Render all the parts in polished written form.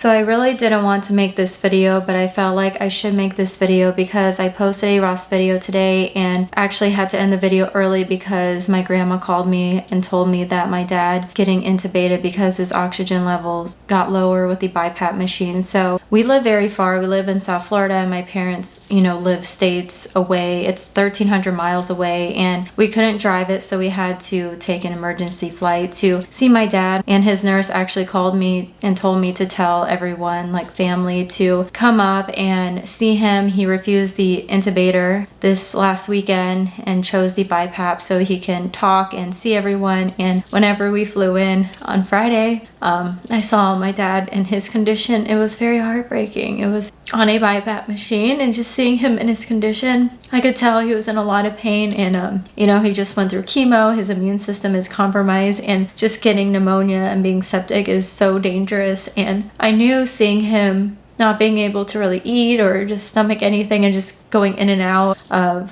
So I really didn't want to make this video, but I felt like I should make this video because I posted a Ross video today and actually had to end the video early because my grandma called me and told me that my dad getting intubated because his oxygen levels got lower with the BiPAP machine. So we live very far. We live in South Florida and my parents, you know, live states away. It's 1,300 miles away and we couldn't drive it, so we had to take an emergency flight to see my dad. And his nurse actually called me and told me to tell everyone, like family, to come up and see him. He refused the intubator this last weekend and chose the BiPAP so he can talk and see everyone. And whenever we flew in on Friday, I saw my dad in his condition. It was very heartbreaking. It was on a BiPAP machine, and just seeing him in his condition, I could tell he was in a lot of pain. And you know, he just went through chemo, his immune system is compromised, and just getting pneumonia and being septic is so dangerous. And I knew seeing him not being able to really eat or just stomach anything and just going in and out of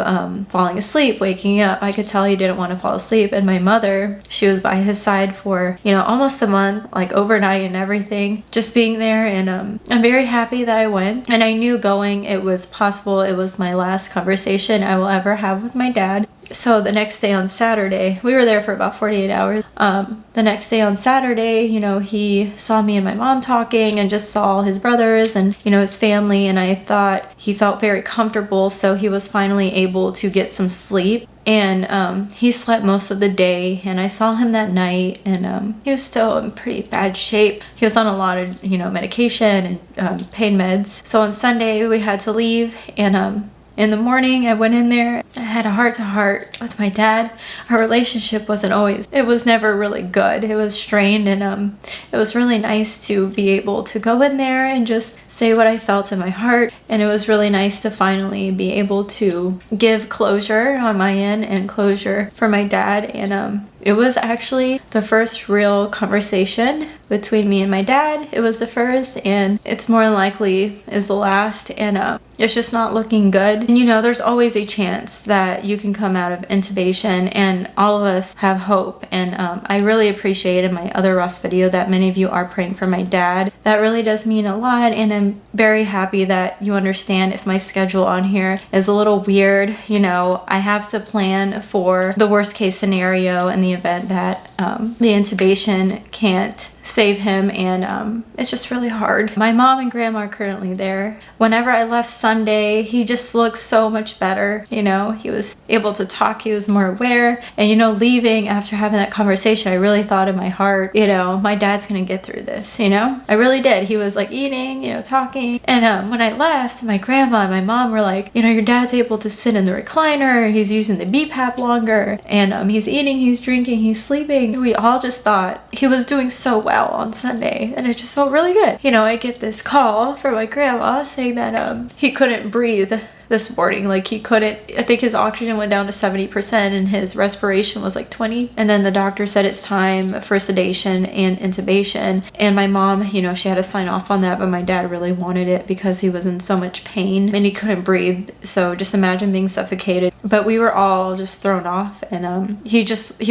falling asleep, waking up, I could tell he didn't want to fall asleep. And my mother, she was by his side for, you know, almost a month, like overnight and everything, just being there. And I'm very happy that I went, and I knew going it was possible. It was my last conversation I will ever have with my dad. So the next day on Saturday, we were there for about 48 hours. The next day on Saturday, you know, he saw me and my mom talking and just saw his brothers and, you know, his family. And I thought he felt very comfortable. So he was finally able to get some sleep. And he slept most of the day, and I saw him that night, and he was still in pretty bad shape. He was on a lot of, you know, medication and pain meds. So on Sunday we had to leave, and in the morning, I went in there, I had a heart-to-heart with my dad. Our relationship it was never really good. It was strained, and it was really nice to be able to go in there and just say what I felt in my heart. And it was really nice to finally be able to give closure on my end and closure for my dad. And it was actually the first real conversation between me and my dad. It was the first, and it's more than likely is the last. And it's just not looking good. And you know, there's always a chance that you can come out of intubation, and all of us have hope. And I really appreciate in my other Ross video that many of you are praying for my dad. That really does mean a lot, and I'm very happy that you understand if my schedule on here is a little weird. You know, I have to plan for the worst case scenario in the event that the intubation can't save him, and it's just really hard. My mom and grandma are currently there. Whenever I left Sunday, he just looked so much better. You know, he was able to talk, he was more aware. And you know, leaving after having that conversation, I really thought in my heart, you know, my dad's gonna get through this, you know? I really did. He was like eating, you know, talking. And when I left, my grandma and my mom were like, you know, your dad's able to sit in the recliner, he's using the BiPAP longer, and he's eating, he's drinking, he's sleeping. We all just thought he was doing so well on Sunday, and it just felt really good. You know, I get this call from my grandma saying that he couldn't breathe this morning. Like he couldn't, I think his oxygen went down to 70% and his respiration was like 20. And then the doctor said it's time for sedation and intubation. And my mom, you know, she had to sign off on that, but my dad really wanted it because he was in so much pain and he couldn't breathe. So just imagine being suffocated. But we were all just thrown off, and he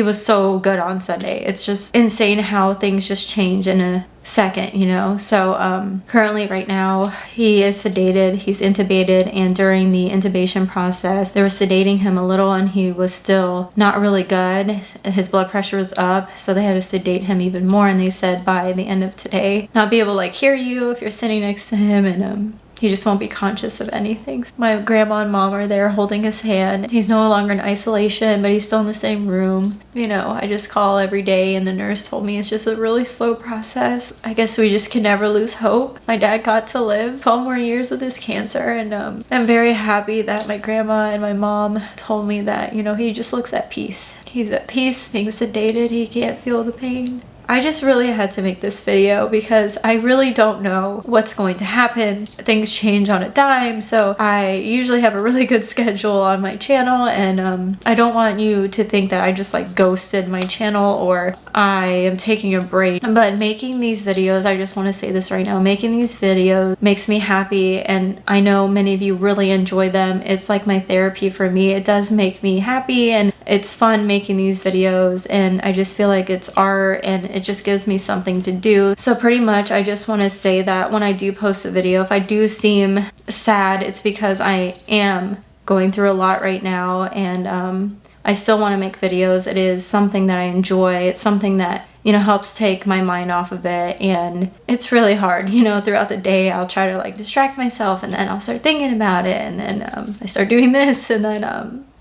was so good on Sunday. It's just insane how things just change in a second, you know. So currently right now he is sedated, he's intubated, and during the intubation process they were sedating him a little and he was still not really good. His blood pressure was up, so they had to sedate him even more, and they said by the end of today not be able to like hear you if you're sitting next to him, and he just won't be conscious of anything. My grandma and mom are there holding his hand. He's no longer in isolation, but he's still in the same room. You know, I just call every day, and the nurse told me it's just a really slow process. I guess we just can never lose hope. My dad got to live 12 more years with his cancer, and I'm very happy that my grandma and my mom told me that, you know, he just looks at peace. He's at peace, being sedated, he can't feel the pain. I just really had to make this video because I really don't know what's going to happen. Things change on a dime, so I usually have a really good schedule on my channel, and I don't want you to think that I just like ghosted my channel or I am taking a break. But making these videos, I just want to say this right now, making these videos makes me happy, and I know many of you really enjoy them. It's like my therapy for me. It does make me happy, and it's fun making these videos, and I just feel like it's art and it just gives me something to do. So pretty much I just want to say that when I do post a video, if I do seem sad, it's because I am going through a lot right now, and I still want to make videos. It is something that I enjoy. It's something that, you know, helps take my mind off of it, and it's really hard, you know. Throughout the day I'll try to like distract myself, and then I'll start thinking about it, and then I start doing this, and then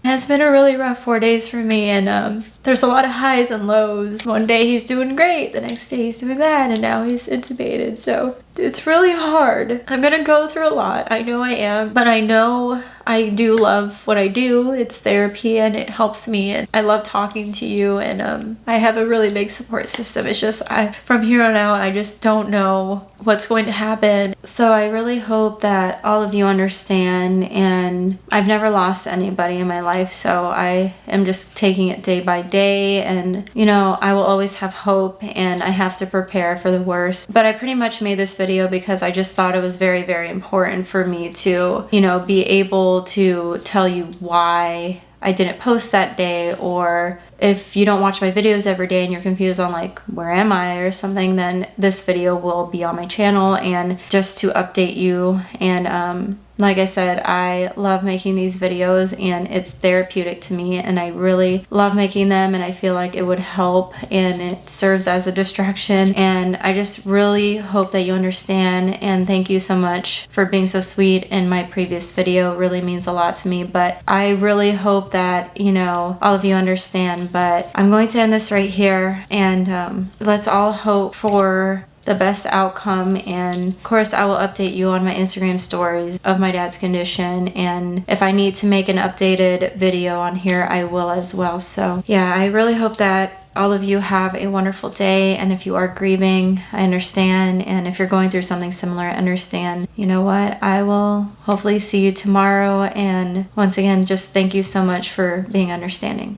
it has been a really rough 4 days for me, and there's a lot of highs and lows. One day he's doing great, the next day he's doing bad, and now he's intubated. So it's really hard. I'm gonna go through a lot, I know I am, but I know I do love what I do. It's therapy and it helps me, and I love talking to you, and I have a really big support system. It's just from here on out I just don't know what's going to happen. So I really hope that all of you understand, and I've never lost anybody in my life, so I am just taking it day by day, and you know, I will always have hope, and I have to prepare for the worst. But I pretty much made this video because I just thought it was very, very important for me to, you know, be able to tell you why I didn't post that day, or if you don't watch my videos every day and you're confused on like where am I or something, then this video will be on my channel, and just to update you. And like I said, I love making these videos, and it's therapeutic to me, and I really love making them, and I feel like it would help, and it serves as a distraction. And I just really hope that you understand, and thank you so much for being so sweet in my previous video. It really means a lot to me, but I really hope that, you know, all of you understand. But I'm going to end this right here, and let's all hope for the best outcome. And of course I will update you on my Instagram stories of my dad's condition, and if I need to make an updated video on here, I will as well. So yeah, I really hope that all of you have a wonderful day, and if you are grieving, I understand, and if you're going through something similar, I understand. You know what, I will hopefully see you tomorrow, and once again, just thank you so much for being understanding.